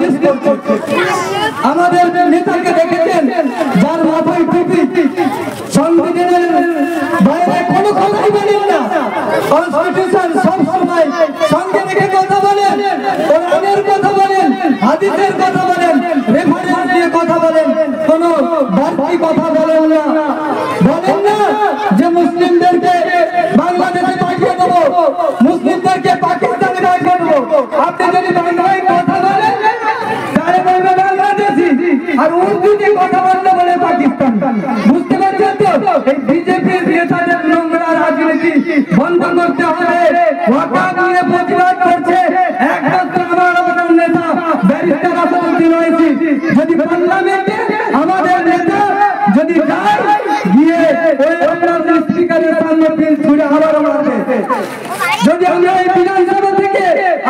মজলিস করছে। আমাদের নেতাকে দেখেছেন যার মাথায় টুপি, সংবিধানের বাইরে কোনো কথাই বলেন না, কনস্টিটিউশন সব সময় সঙ্গে রেখে কথা বলেন, কোরআনের কথা বলেন, হাদিসের কথা বলেন, রেফারেন্স দিয়ে কথা বলেন, কোনো বাড়তি কথা বলেন না। বলেন না যে মুসলিমদেরকে বাংলাদেশে পাঠিয়ে দেবো, মুসলিমদেরকে পাকিস্তানে পাঠিয়ে দেবো। আপনি যদি বাংলায় কথা বলেন তাহলে বলবে বাংলাদেশি, আর উর্দু দিয়ে কথা বললে বলে পাকিস্তান। বুঝতে পারছেন তো? এই বিজেপির নেতাদের নোংরা রাজনীতি বন্ধ করতে হবে। ওয়াকাফ নিয়ে প্রতিবাদ করছে একমাত্র আমার নেতা ব্যারিস্টার আসাদুদ্দিন ওয়াইসি। যদি পার্লামেন্টে আমাদের নেতা যদি যায় গিয়ে ওই আপনার স্পিকারের সামনে বিল ছুড়ে আবার মারবে, যদি আমরা এই বিধানসভা থেকে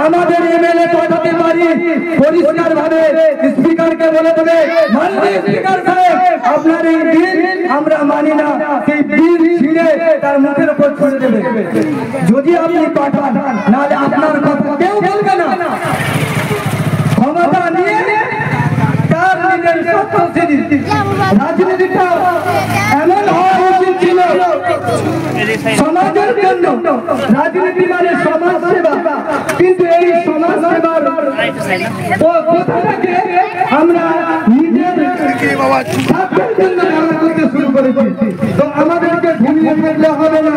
আমাদের এমএলএ পাঠাতে পারি পরিষ্কার ভাবে স্পিকারকে বলে দেবে, মাননীয় স্পিকার সাহেব আপনার এই বিল আমরা মানি না, সেই বিল ছিঁড়ে তার মুখের উপর ছুড়ে দেবে। যদি আপনি পাঠান, নাহলে আপনার কথা কেউ বলবে না। ক্ষমতা নিয়ে তার নিজের রাজনীতিটা এমন হওয়া উচিত ছিল সমাজের জন্য। রাজনীতি মানে সমাজ সেবা, কিন্তু এই সমাজ সেবার কথাটাকে আমরা নিজের স্বার্থের জন্য ব্যবহার করতে শুরু করেছি। তো আমাদেরকে ঘুমিয়ে ফেললে হবে না।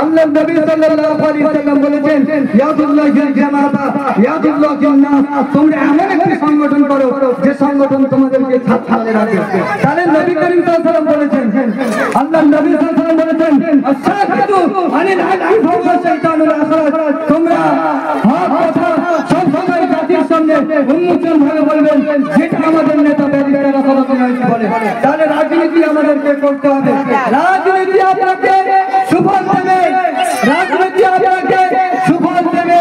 আল্লাহ নবী সাল্লাল্লাহু আলাইহি ওয়াসাল্লাম বলেছেন, ইয়াদুল্লাহিল জামাতা ইয়াদুল্লাহিন নাস, তোমরা এমন একটি সংগঠন করো যে সংগঠন তোমাদেরকে ছাড়তে রাখবে। তাহলে নবী করিম সাল্লাল্লাহু আলাইহি ওয়াসাল্লাম বলেছেন, আল্লাহ নবী সাল্লাল্লাহু আলাইহি ওয়াসাল্লাম বলেছেন, আশ-শাকিতু আনিল হাক্কি ফাওয়া শাইতানুল আখরাত, তোমরা হক কথা সব সময় জাতির সামনে উন্মোচন ভাবে বলবেন, যেটা আমাদের নেতা ব্যারিস্টার আসাদুদ্দিন ওয়াইসি বলে। তাহলে রাজনীতি আমাদেরকে করতে হবে। রাজনীতি আপনাকে সুফল দেবে, রাজনীতি আপনাকে সুফল দেবে,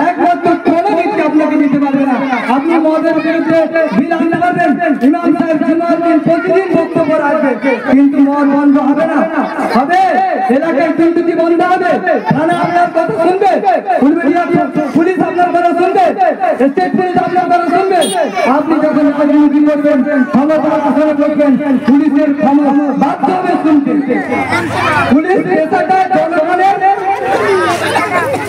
একমাত্র কোনো ব্যক্তি আপনাকে দিতে পারবে না। আপনি মদের বিরুদ্ধে বিল আনতে পারবেন, ইমাম সাহেব জুমার দিন প্রতিদিন বক্তব্য রাখবে, কিন্তু মদ বন্ধ হবে না। হবে এলাকায় কিন্তু কি বন্ধ হবে? থানা আপনার কথা শুনবে, পুলিশ আপনার কথা শুনবে, স্টেট পুলিশ আপনার কথা শুনবে। আপনি যখন রাজনীতি করবেন, ক্ষমতা আসনে বসবেন, পুলিশের ক্ষমতা বাধ্য হবে শুনতে। পুলিশ পেশাটা জনগণের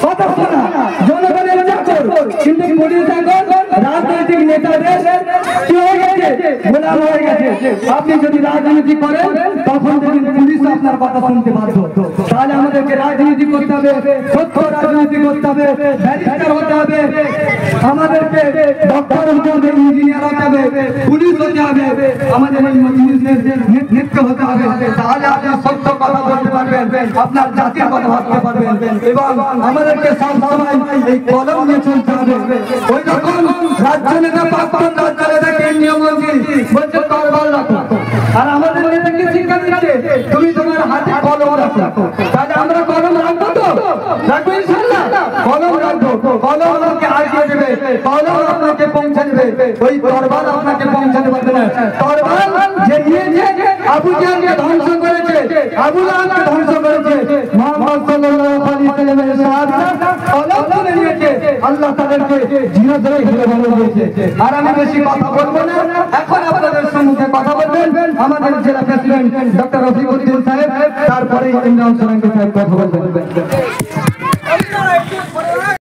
কথা শোনা, জনগণের চাকর, কিন্তু পুলিশ এখন রাজনৈতিক নেতাদের কি হয়ে গেছে, গোলাম হয়ে গেছে। আপনি যদি রাজনীতি করেন তখন দেখুন পুলিশ আপনার কথা শুনতে বাধ্য। তাহলে আমাদেরকে রাজনীতি করতে হবে, সত্য রাজনীতি করতে হবে, ব্যারিস্টার হতে হবে, আমাদেরকে ডক্টর হতে হবে, ইঞ্জিনিয়ার হতে হবে, পুলিশ হতে হবে, আমাদের এই মজলিসের নেতৃত্ব হতে হবে। তাহলে আপনি সত্য কথা বলতে পারবেন, আপনার জাতির কথা ভাবতে পারবেন, এবং আমাদেরকে সবসময় এই কলম নিয়ে চলতে হবে। ওই রকম রাজ্য নেতা, প্রাক্তন রাজ্য নেতা, কেন্দ্রীয় মন্ত্রী বলছে তরবাল রাখো, আর আমাদের নেতাকে শিক্ষা দিচ্ছে তুমি তোমার হাতে কলম রাখো। তাহলে আমরা কলম রাখবো তো? রাখবো ইনশাআল্লাহ। কলম রাখবো, কলম আপনাকে আগিয়ে দেবে, কলম আপনাকে পৌঁছে দেবে, ওই তরবাল আপনাকে পৌঁছাতে পারবে না। তরবাল যে নিয়েছে আবু জাহলকে ধ্বংস করেছে, আবু লাহাবকে ধ্বংস করেছে, মুহাম্মদ সাল্লাল্লাহু আলাইহি ওয়াসাল্লামের সাহাবীরা কলম তুলে নিয়েছে, আল্লাহ তাদেরকে জিনা ধরে ঘিরে ভালো দিয়েছে। আর আমি বেশি কথা বলবো না, এখন আপনাদের সম্মুখে কথা বলবেন আমাদের জেলা প্রেসিডেন্ট ডক্টর রফিকুদ্দিন সাহেব, তারপরে ইমরান সাহেব কথা বলবেন।